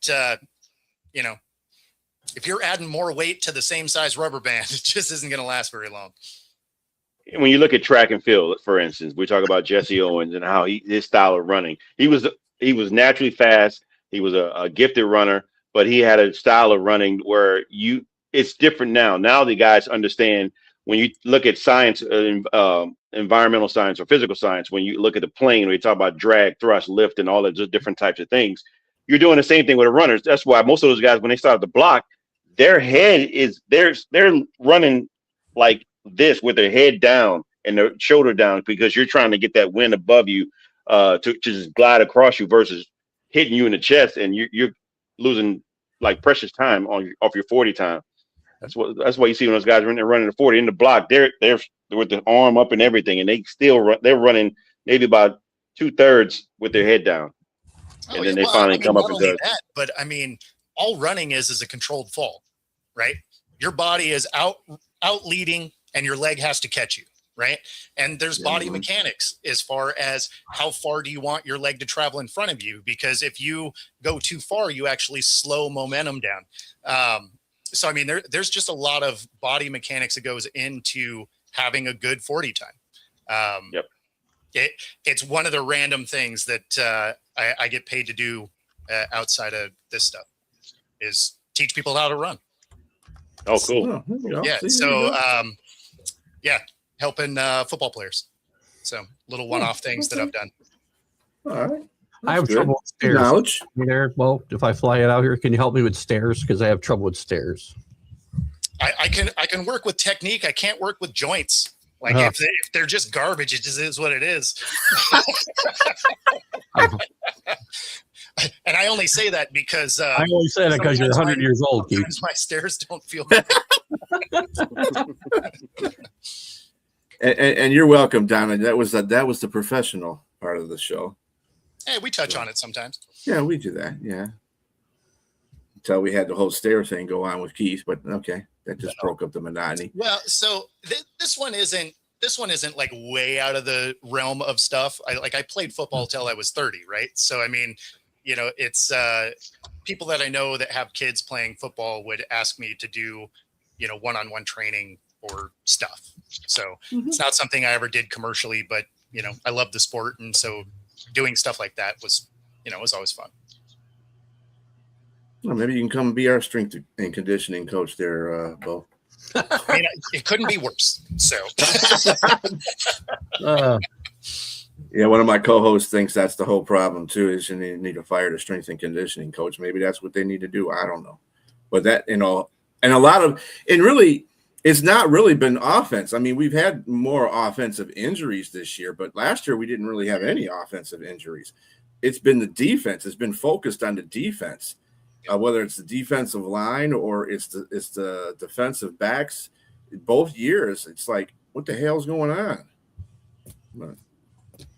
if you're adding more weight to the same size rubber band, it just isn't going to last very long. When you look at track and field, for instance, we talk about Jesse Owens and how his style of running. He was naturally fast. He was a gifted runner, but he had a style of running where it's different now. Now the guys understand, when you look at science, environmental science or physical science, when you look at the plane, we talk about drag, thrust, lift, and all the different types of things. You're doing the same thing with the runners. That's why most of those guys, when they start the block, their head is they're running like this with their head down and their shoulder down because you're trying to get that wind above you to just glide across you versus hitting you in the chest, and you're losing like precious time off your 40 time. That's why you see when those guys running the 40 in the block, they're with the arm up and everything, and they still they're running maybe about 2/3 with their head down. And then they finally come up and do that. But I mean, all running is a controlled fall, right? Your body is out leading and your leg has to catch you, right? And there's body mechanics as far as how far do you want your leg to travel in front of you, because if you go too far, you actually slow momentum down. So I mean, there's just a lot of body mechanics that goes into having a good 40 time. It's one of the random things that I get paid to do outside of this stuff is teach people how to run. Oh, cool. Yeah. So, helping football players. So little one-off things that I've done. All right. I have trouble with stairs. Knowledge. There. Well, if I fly it out here, can you help me with stairs? Because I have trouble with stairs. I can work with technique. I can't work with joints. Like if they're just garbage, it just is what it is. And I only say that because I only say that because you're 100 years old, Keith. My stairs don't feel. And you're welcome, Donna. That was the professional part of the show. Hey, we touch on it sometimes. Yeah, we do that. Yeah. Until we had the whole stair thing go on with Keith, but okay, that just broke up the monotony. Well, so this one isn't like way out of the realm of stuff. I played football till I was 30, right? So I mean, you know, it's people that I know that have kids playing football would ask me to do, you know, one-on-one training or stuff. So it's not something I ever did commercially, but you know, I love the sport, and so doing stuff like that was always fun. Well, maybe you can come be our strength and conditioning coach there, Bo. I mean, it couldn't be worse. So, yeah, one of my co-hosts thinks that's the whole problem too. Is you need to fire the strength and conditioning coach. Maybe that's what they need to do. I don't know, but that and really, it's not really been offense. I mean, we've had more offensive injuries this year, but last year we didn't really have any offensive injuries. It's been the defense. It's been focused on the defense. Whether it's the defensive line or it's the defensive backs, both years, it's like, what the hell's going on? But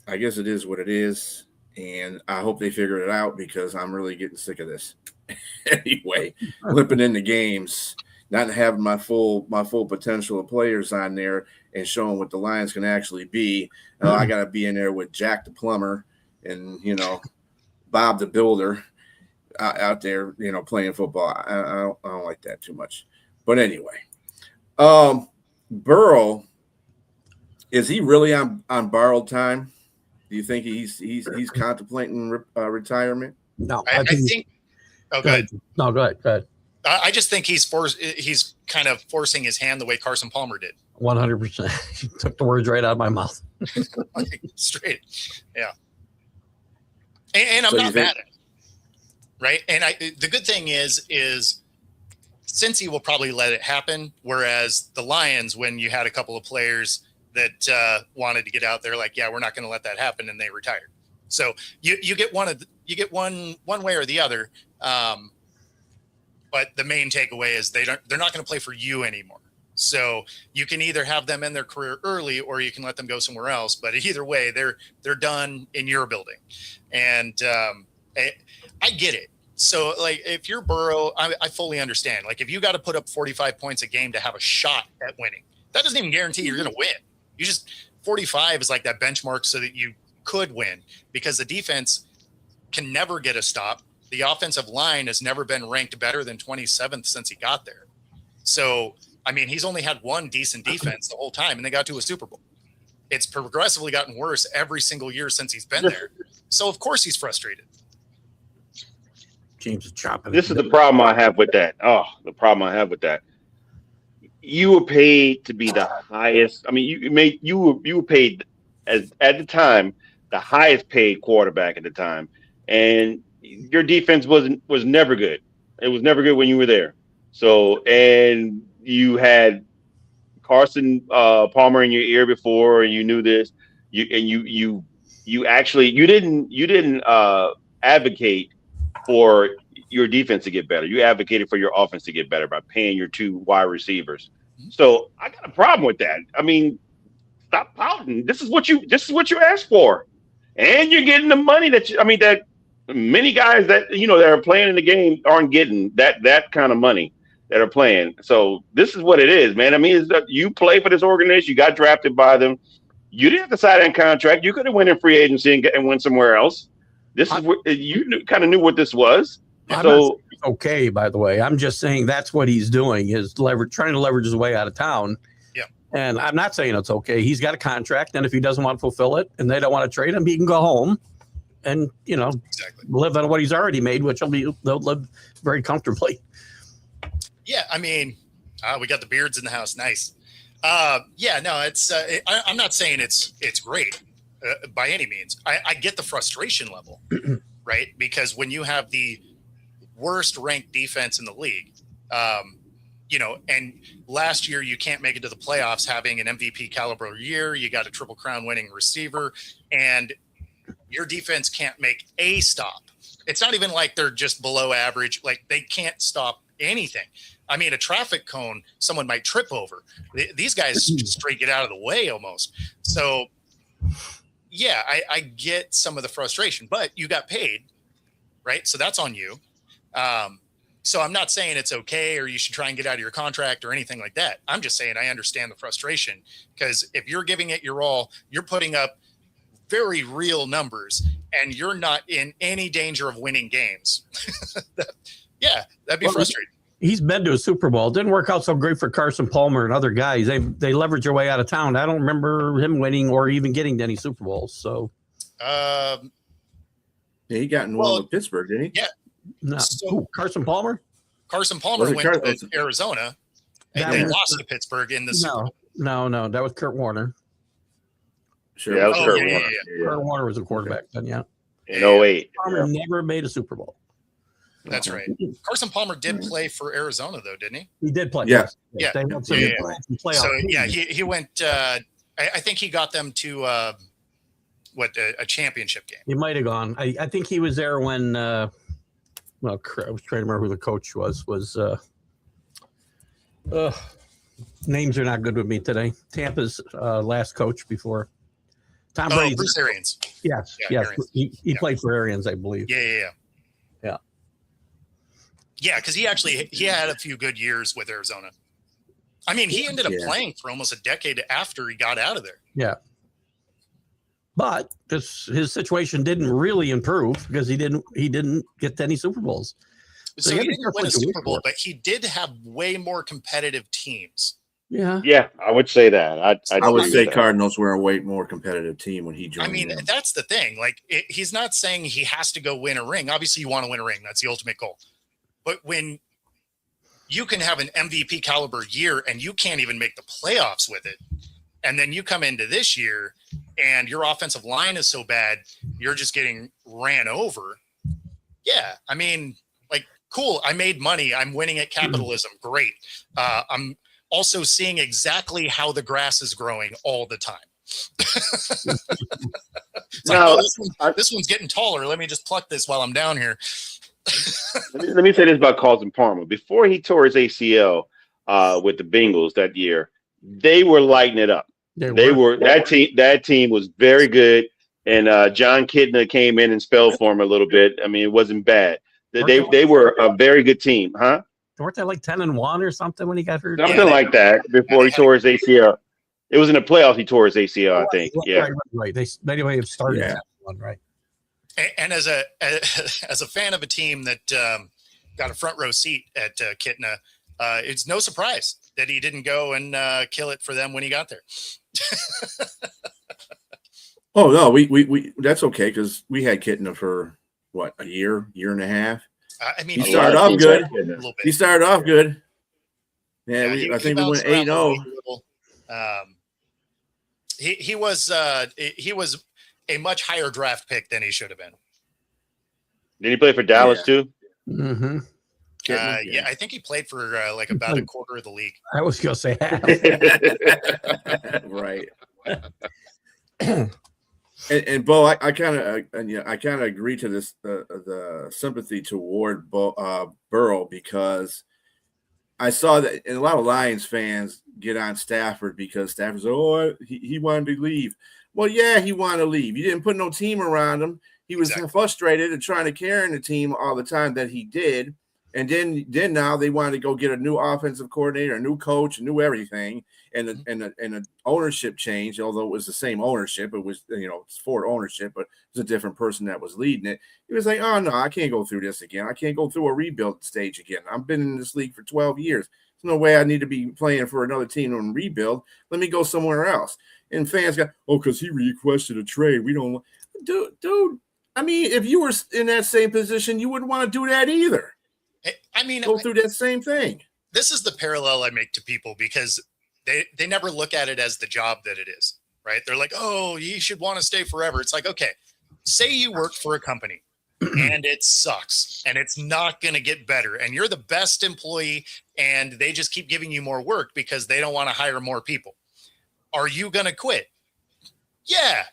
I guess it is what it is, and I hope they figure it out because I'm really getting sick of this. Anyway, flipping into games, not having my full potential of players on there and showing what the Lions can actually be. I got to be in there with Jack the plumber and Bob the builder. Out there, playing football. I don't like that too much. But anyway, Burrow, is he really on borrowed time? Do you think he's contemplating retirement? No, I think. Oh, go ahead. No, go ahead. I just think he's kind of forcing his hand the way Carson Palmer did. 100%. Took the words right out of my mouth. Straight, yeah. And I'm not mad at it. Right. And the good thing is Cincy will probably let it happen. Whereas the Lions, when you had a couple of players that wanted to get out there, like, yeah, we're not going to let that happen, and they retired. So you get one way or the other. But the main takeaway is they're not going to play for you anymore. So you can either have them end their career early or you can let them go somewhere else. But either way, they're done in your building. And I get it. So, like, if you're Burrow, I fully understand. Like, if you got to put up 45 points a game to have a shot at winning, that doesn't even guarantee you're going to win. 45 is like that benchmark so that you could win, because the defense can never get a stop. The offensive line has never been ranked better than 27th since he got there. So, I mean, he's only had one decent defense the whole time, and they got to a Super Bowl. It's progressively gotten worse every single year since he's been there. So, of course, he's frustrated. James is chopping. This is the problem I have with that. You were paid to be the highest. I mean, you were paid as at the time the highest paid quarterback at the time, and your defense was never good. It was never good when you were there. So, and you had Carson Palmer in your ear before, and you knew this. You actually you didn't advocate for your defense to get better. You advocated for your offense to get better by paying your two wide receivers. So I got a problem with that. I mean, stop pouting. This is what you asked for, and you're getting the money that many guys that that are playing in the game aren't getting that kind of money that are playing. So this is what it is, man. I mean, it's that you play for this organization. You got drafted by them. You didn't have to sign that contract. You could have went in free agency and went somewhere else. This is what you kind of knew what this was. So okay, by the way, I'm just saying that's what he's doing is trying to leverage his way out of town. Yeah. And I'm not saying it's okay. He's got a contract, and if he doesn't want to fulfill it and they don't want to trade him, he can go home and exactly live on what he's already made, which they'll live very comfortably. Yeah, I mean, we got the beards in the house. Nice. Yeah, no, it's. I'm not saying it's great by any means. I get the frustration level, right? Because when you have the worst ranked defense in the league, and last year you can't make it to the playoffs having an MVP caliber year. You got a Triple Crown winning receiver, and your defense can't make a stop. It's not even like they're just below average. Like they can't stop anything. I mean, a traffic cone, someone might trip over. These guys just straight get out of the way almost. So, yeah, I get some of the frustration, but you got paid, right? So that's on you. So I'm not saying it's okay or you should try and get out of your contract or anything like that. I'm just saying I understand the frustration because if you're giving it your all, you're putting up very real numbers and you're not in any danger of winning games. Yeah, that'd be frustrating. He's been to a Super Bowl. It didn't work out so great for Carson Palmer and other guys. They leverage their way out of town. I don't remember him winning or even getting to any Super Bowls. So, yeah, he got in one with Pittsburgh, didn't he? Yeah. No. So, Carson Palmer? Carson Palmer went to Arizona and they lost to Pittsburgh in the Super Bowl. No. That was Kurt Warner. Sure. Yeah, that was Kurt Warner. Yeah. Kurt Warner was a quarterback then, yeah. In 08. Palmer never made a Super Bowl. That's right. Carson Palmer did play for Arizona, though, didn't he? He did play. Yeah. Yeah. So, yeah, he went I think he got them to a championship game. He might have gone. I think he was there when I was trying to remember who the coach was names are not good with me today. Tampa's last coach before Tom Brady. Bruce Arians. Yes. He played for Arians, I believe. Yeah. Yeah, because he had a few good years with Arizona. I mean, he ended up playing for almost a decade after he got out of there. Yeah. But his situation didn't really improve because he didn't get to any Super Bowls. So he didn't win a Super Bowl, but he did have way more competitive teams. Yeah. Yeah, I would say that. I would say Cardinals were a way more competitive team when he joined. I mean, that's the thing. Like, he's not saying he has to go win a ring. Obviously, you want to win a ring. That's the ultimate goal. But when you can have an MVP caliber year and you can't even make the playoffs with it, and then you come into this year and your offensive line is so bad, you're just getting ran over. Yeah, I mean, like, cool. I made money. I'm winning at capitalism. Great. I'm also seeing exactly how the grass is growing all the time. This one's getting taller. Let me just pluck this while I'm down here. Let me say this about Carson Palmer. Before he tore his ACL with the Bengals that year, they were lighting it up. That team was very good, and John Kitna came in and spelled for him a little bit. I mean, it wasn't bad. They were a very good team, huh? Weren't they like 10-1 or something when he got hurt? Something like that before he tore his ACL. It was in the playoffs he tore his ACL, I think. Yeah. Right. They may have started that one, right? And as a fan of a team that got a front row seat at Kitna, it's no surprise that he didn't go and kill it for them when he got there. Oh no, we that's okay because we had Kitna for what, a year and a half. I mean, he started off good. He started off good. Yeah, I think we went 8-0. He was a much higher draft pick than he should have been. Did he play for Dallas too? Mm-hmm. Yeah, I think he played for like about a quarter of the league. I was going to say half. Right. And Bo, I kind of agree to this the sympathy toward Burrow, because I saw that, and a lot of Lions fans get on Stafford because Stafford's he wanted to leave. Well, yeah, he wanted to leave. You didn't put no team around him. He was frustrated and trying to carry the team all the time that he did. And then now they wanted to go get a new offensive coordinator, a new coach, a new everything, and an ownership change. Although it was the same ownership, it was it's Ford ownership, but it was a different person that was leading it. He was like, "Oh no, I can't go through this again. I can't go through a rebuild stage again. I've been in this league for 12 years. There's no way I need to be playing for another team and rebuild. Let me go somewhere else." And fans got, because he requested a trade. We don't want, dude. I mean, if you were in that same position, you wouldn't want to do that either. I mean, go through that same thing. This is the parallel I make to people, because they never look at it as the job that it is, right? They're like, oh, you should want to stay forever. It's like, okay, say you work for a company and it sucks and it's not going to get better, and you're the best employee and they just keep giving you more work because they don't want to hire more people. Are you going to quit? Yeah.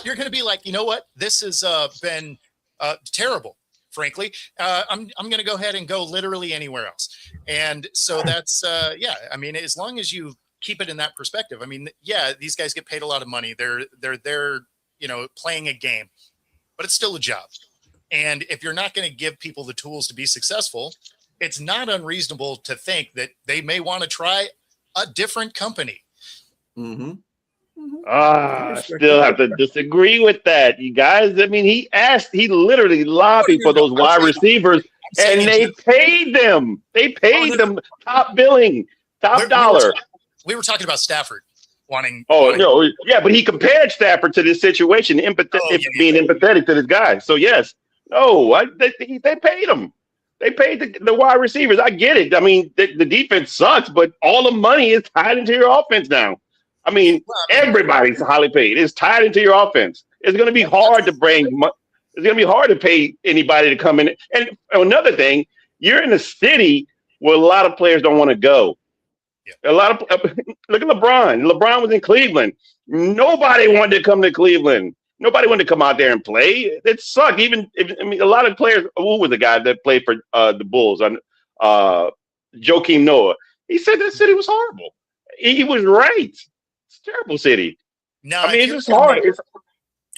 You're going to be like, you know what? This has been terrible, frankly. I'm going to go ahead and go literally anywhere else. And so that's, I mean, as long as you keep it in that perspective, I mean, yeah, these guys get paid a lot of money. They're playing a game, but it's still a job. And if you're not going to give people the tools to be successful, it's not unreasonable to think that they may want to try a different company. Mm-hmm. I still have to disagree with that, you guys. I mean, he literally lobbied for those wide receivers, and they paid them. They paid them top billing, top dollar. We were talking about Stafford wanting. No, yeah, but he compared Stafford to this situation, being empathetic to this guy. So yes, they paid him. They paid the wide receivers. I get it. I mean, the defense sucks, but all the money is tied into your offense now. I mean, everybody's highly paid. It's tied into your offense. It's going to be hard to it's going to be hard to pay anybody to come in. And another thing, you're in a city where a lot of players don't want to go. Yeah. Look at LeBron. LeBron was in Cleveland. Nobody wanted to come to Cleveland. Nobody wanted to come out there and play. It sucked. A lot of players. Who was the guy that played for the Bulls? Joakim Noah. He said that city was horrible. He was right. It's a terrible city. No, I mean, it's just hard.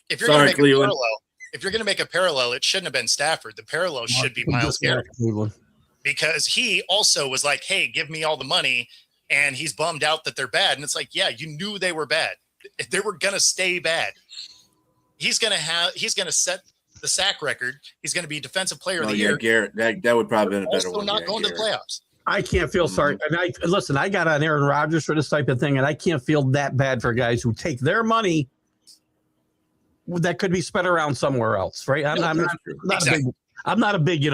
If you're going to make a parallel, it shouldn't have been Stafford. The parallel should be Myles Garrett, because he also was like, "Hey, give me all the money," and he's bummed out that they're bad. And it's like, yeah, you knew they were bad. They were going to stay bad. He's going to set the sack record. He's going to be defensive player of the year. Garrett, that would probably have been a better one. Also not going to the playoffs. I can't feel sorry. And I got on Aaron Rodgers for this type of thing, and I can't feel that bad for guys who take their money that could be spent around somewhere else, right? I'm not a big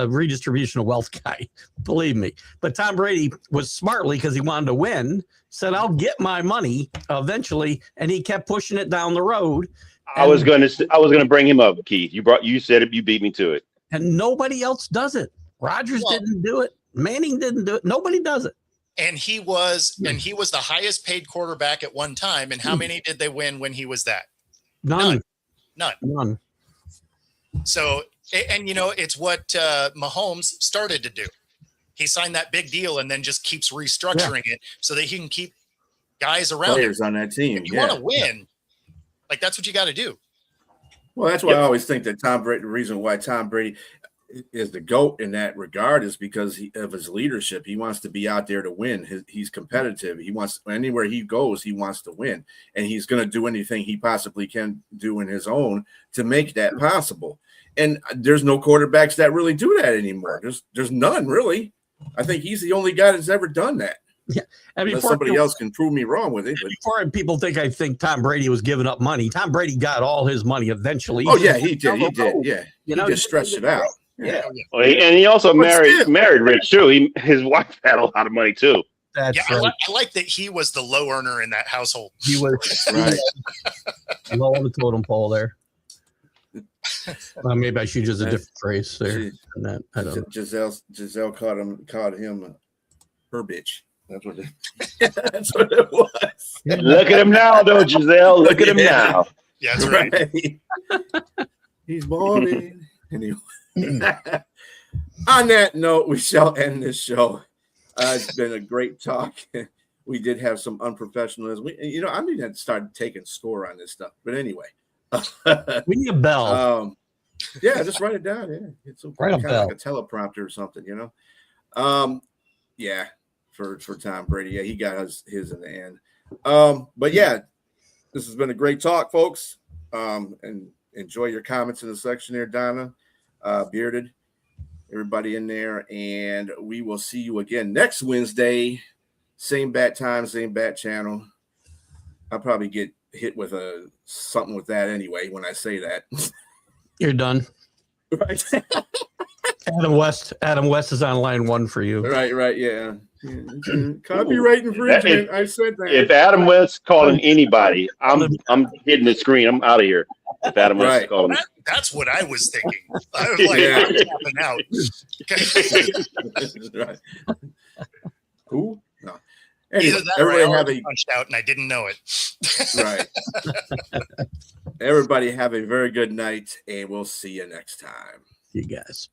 redistribution of wealth guy, believe me. But Tom Brady was smartly, because he wanted to win, said, "I'll get my money eventually," and he kept pushing it down the road. I was gonna bring him up, Keith. You said it. You beat me to it. And nobody else does it. Rodgers didn't do it. Manning didn't do it. Nobody does it. And he was the highest paid quarterback at one time. And how many did they win when he was that? None. So, and it's what Mahomes started to do. He signed that big deal and then just keeps restructuring it so that he can keep guys around players on that team. If you want to win, like, that's what you got to do. Well, that's why I always think that the reason why Tom Brady is the GOAT in that regard is because of his leadership. He wants to be out there to win. He's competitive. He wants, anywhere he goes, he wants to win. And he's going to do anything he possibly can do in his own to make that possible. And there's no quarterbacks that really do that anymore. There's none, really. I think he's the only guy that's ever done that. Yeah, and unless somebody else can prove me wrong with it. But before people think I think Tom Brady was giving up money, Tom Brady got all his money eventually. Oh yeah, he did. Yeah, he just stretched it out. Yeah. Well, and he also married rich too. His wife had a lot of money too. That's right. I like that he was the low earner in that household. He was right. Low on the totem pole there. Well, maybe I should use a different phrase there. She- than that. I don't know. Giselle called him her bitch. That's what that's what it was. Look at him now, though, Giselle. Look at him now. Yeah, that's right. He's balling. Anyway. On that note, we shall end this show. It's been a great talk. We did have some unprofessionalism. I need to start taking score on this stuff. But anyway, We need a bell. yeah, just write it down. Yeah, it's Write a kind of like a teleprompter or something. Yeah, for Tom Brady. Yeah, he got his in the end. But yeah, this has been a great talk, folks. And enjoy your comments in the section there, Donna, Bearded, everybody in there, and we will see you again next Wednesday. Same bat time, same bat channel. I'll probably get hit with something with that anyway when I say that. You're done. Right. Adam West is on line 1 for you. Right, yeah. Copyright infringement. I said that. If Adam West calling anybody, I'm hitting the screen. I'm out of here. If Adam West is calling, That's what I was thinking. I was like, Yeah. I'm tapping out. Right. Who? No. Anyway, Either that or I everybody have already a punched out and I didn't know it. right. Everybody have a very good night, and we'll see you next time. You guys.